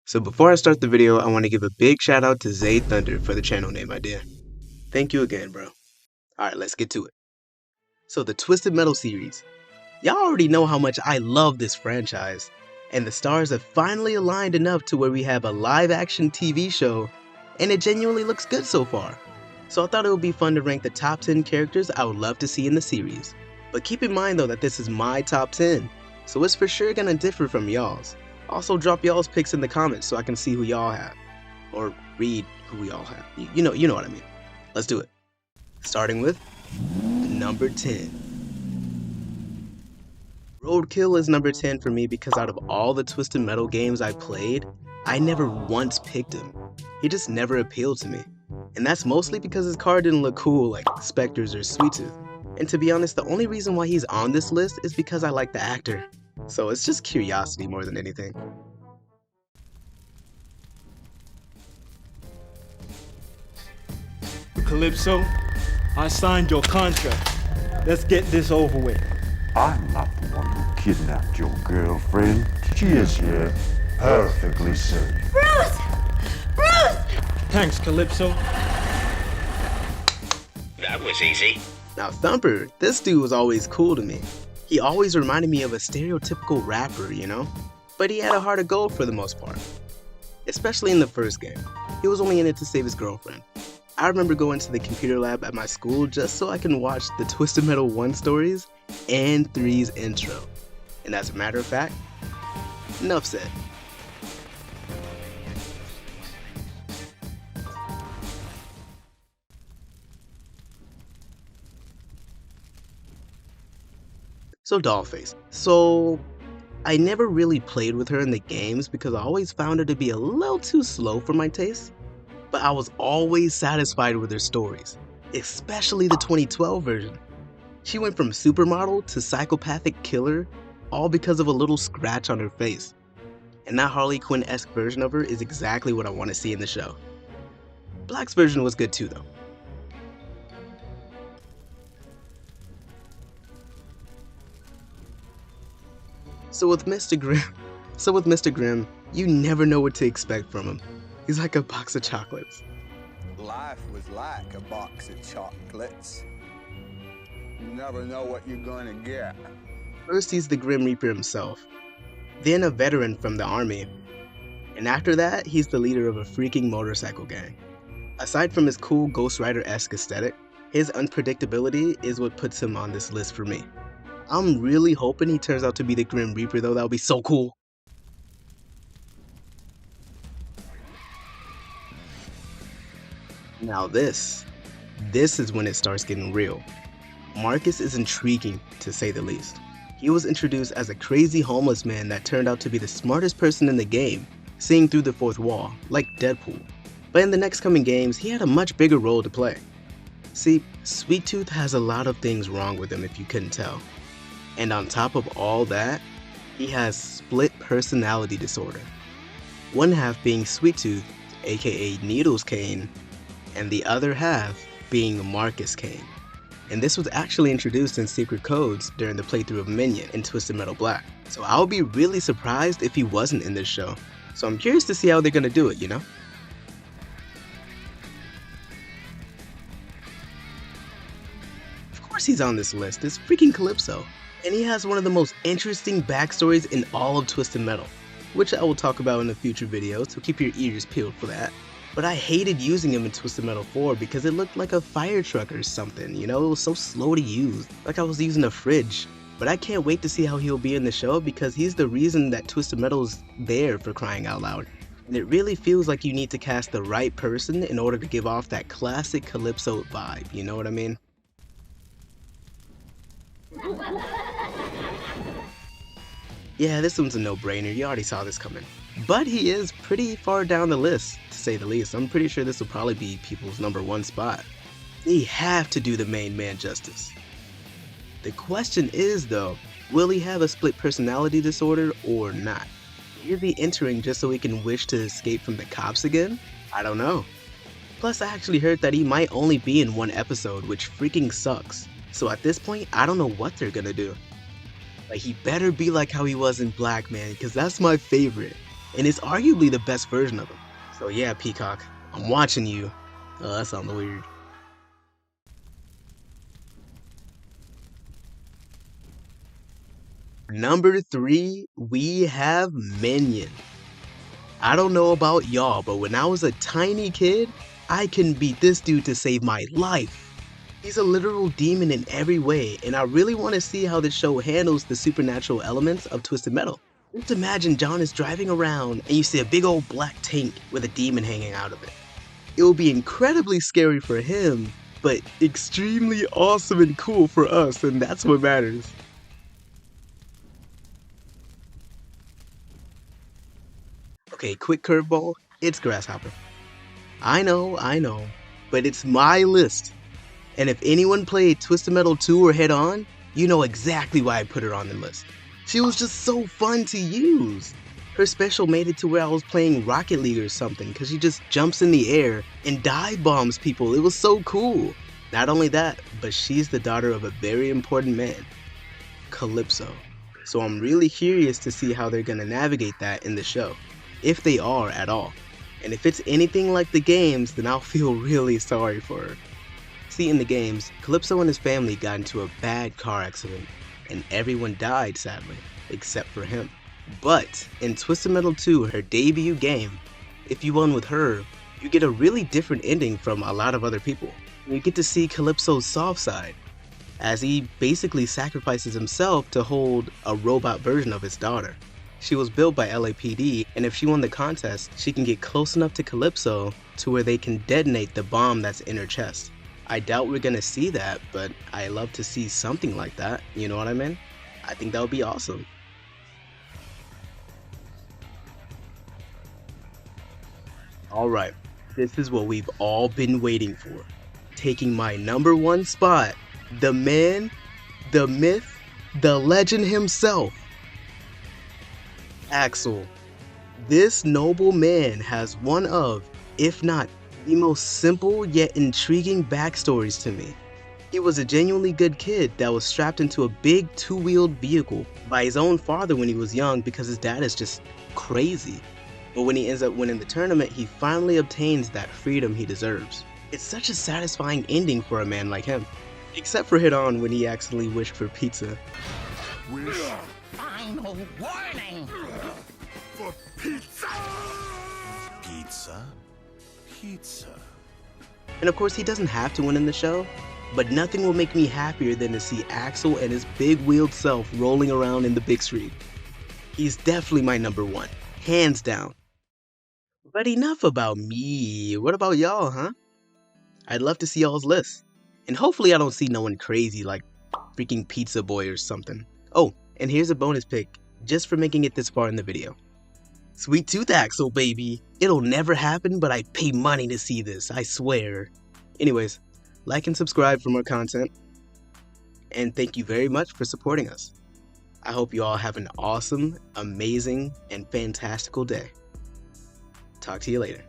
So before I start the video, I want to give a big shout out to Thunder for the channel name idea. Thank you again, bro. Alright, let's get to it. So the Twisted Metal series. Y'all already know how much I love this franchise, and the stars have finally aligned enough to where we have a live action TV show, and it genuinely looks good so far. So I thought it would be fun to rank the top 10 characters I would love to see in the series. But keep in mind though that this is my top 10, so it's for sure gonna differ from y'all's. Also drop y'all's picks in the comments so I can see who y'all have. Or read who y'all have. You know what I mean. Let's do it. Starting with number 10. Roadkill is number 10 for me because out of all the Twisted Metal games I played, I never once picked him. He just never appealed to me. And that's mostly because his card didn't look cool like Spectre's or Sweet Tooth. And to be honest, the only reason why he's on this list is because I like the actor. So it's just curiosity more than anything. Calypso, I signed your contract. Let's get this over with. I'm not the one who kidnapped your girlfriend. She is here, perfectly safe. Bruce! Bruce! Thanks, Calypso. That was easy. Now Thumper, this dude was always cool to me. He always reminded me of a stereotypical rapper, you know? But he had a heart of gold for the most part. Especially in the first game. He was only in it to save his girlfriend. I remember going to the computer lab at my school just so I can watch the Twisted Metal 1 stories and 3's intro. And as a matter of fact, enough said. So Dollface. So I never really played with her in the games because I always found her to be a little too slow for my taste. But I was always satisfied with her stories, especially the 2012 version. She went from supermodel to psychopathic killer, all because of a little scratch on her face. And that Harley Quinn-esque version of her is exactly what I want to see in the show. Black's version was good too though. So with Mr. Grimm, you never know what to expect from him. He's like a box of chocolates. Life was like a box of chocolates. You never know what you're gonna get. First, he's the Grim Reaper himself, then a veteran from the army, and after that, he's the leader of a freaking motorcycle gang. Aside from his cool Ghost Rider-esque aesthetic, his unpredictability is what puts him on this list for me. I'm really hoping he turns out to be the Grim Reaper though, that would be so cool. Now this is when it starts getting real. Marcus is intriguing to say the least. He was introduced as a crazy homeless man that turned out to be the smartest person in the game, seeing through the fourth wall, like Deadpool. But in the next coming games, he had a much bigger role to play. See, Sweet Tooth has a lot of things wrong with him if you couldn't tell. And on top of all that, he has split personality disorder. One half being Sweet Tooth, aka Needles Kane, and the other half being Marcus Kane. And this was actually introduced in Secret Codes during the playthrough of Minion in Twisted Metal Black. So I would be really surprised if he wasn't in this show. So I'm curious to see how they're gonna do it, you know? Of course he's on this list, it's freaking Calypso. And he has one of the most interesting backstories in all of Twisted Metal, which I will talk about in a future video, so keep your ears peeled for that. But I hated using him in Twisted Metal 4 because it looked like a fire truck or something, you know, it was so slow to use, like I was using a fridge. But I can't wait to see how he'll be in the show because he's the reason that Twisted Metal's there, for crying out loud. And it really feels like you need to cast the right person in order to give off that classic Calypso vibe, you know what I mean? Yeah, this one's a no-brainer, you already saw this coming. But he is pretty far down the list, to say the least. I'm pretty sure this will probably be people's #1 spot. They have to do the main man justice. The question is though, will he have a split personality disorder or not? Is he entering just so he can wish to escape from the cops again? I don't know. Plus I actually heard that he might only be in 1 episode, which freaking sucks. So at this point, I don't know what they're gonna do. Like, he better be like how he was in Black, man, because that's my favorite. and it's arguably the best version of him. So yeah, Peacock, I'm watching you. Oh, that sounds weird. Number 3, we have Minion. I don't know about y'all, but when I was a tiny kid, I couldn't beat this dude to save my life. He's a literal demon in every way, and I really want to see how the show handles the supernatural elements of Twisted Metal. Just imagine John is driving around and you see a big old black tank with a demon hanging out of it. It will be incredibly scary for him, but extremely awesome and cool for us, and that's what matters. Okay, quick curveball, it's Grasshopper. I know, but it's my list. And if anyone played Twisted Metal 2 or Head On, you know exactly why I put her on the list. She was just so fun to use. Her special made it to where I was playing Rocket League or something, because she just jumps in the air and dive bombs people. It was so cool. Not only that, but she's the daughter of a very important man, Calypso. So I'm really curious to see how they're going to navigate that in the show, if they are at all. And if it's anything like the games, then I'll feel really sorry for her. See, in the games, Calypso and his family got into a bad car accident, and everyone died sadly, except for him. But in Twisted Metal 2, her debut game, if you won with her, you get a really different ending from a lot of other people. You get to see Calypso's soft side, as he basically sacrifices himself to hold a robot version of his daughter. She was built by LAPD, and if she won the contest, she can get close enough to Calypso to where they can detonate the bomb that's in her chest. I doubt we're gonna see that, but I love to see something like that, you know what I mean? I think that would be awesome. Alright, this is what we've all been waiting for. Taking my number 1 spot, the man, the myth, the legend himself, Axel. This noble man has one of, if not the most simple yet intriguing backstories to me. He was a genuinely good kid that was strapped into a big 2-wheeled vehicle by his own father when he was young because his dad is just crazy. But when he ends up winning the tournament, he finally obtains that freedom he deserves. It's such a satisfying ending for a man like him. Except for Head On when he accidentally wished for pizza. Final warning! For pizza! Pizza? Pizza. And of course, he doesn't have to win in the show, but nothing will make me happier than to see Axel and his big-wheeled self rolling around in the big street. He's definitely my number 1, hands down. But enough about me, what about y'all, huh? I'd love to see y'all's lists. And hopefully I don't see no one crazy like freaking Pizza Boy or something. Oh, and here's a bonus pick, just for making it this far in the video. Sweet Tooth Axel, baby. It'll never happen, but I'd pay money to see this, I swear. Anyways, like and subscribe for more content. And thank you very much for supporting us. I hope you all have an awesome, amazing, and fantastical day. Talk to you later.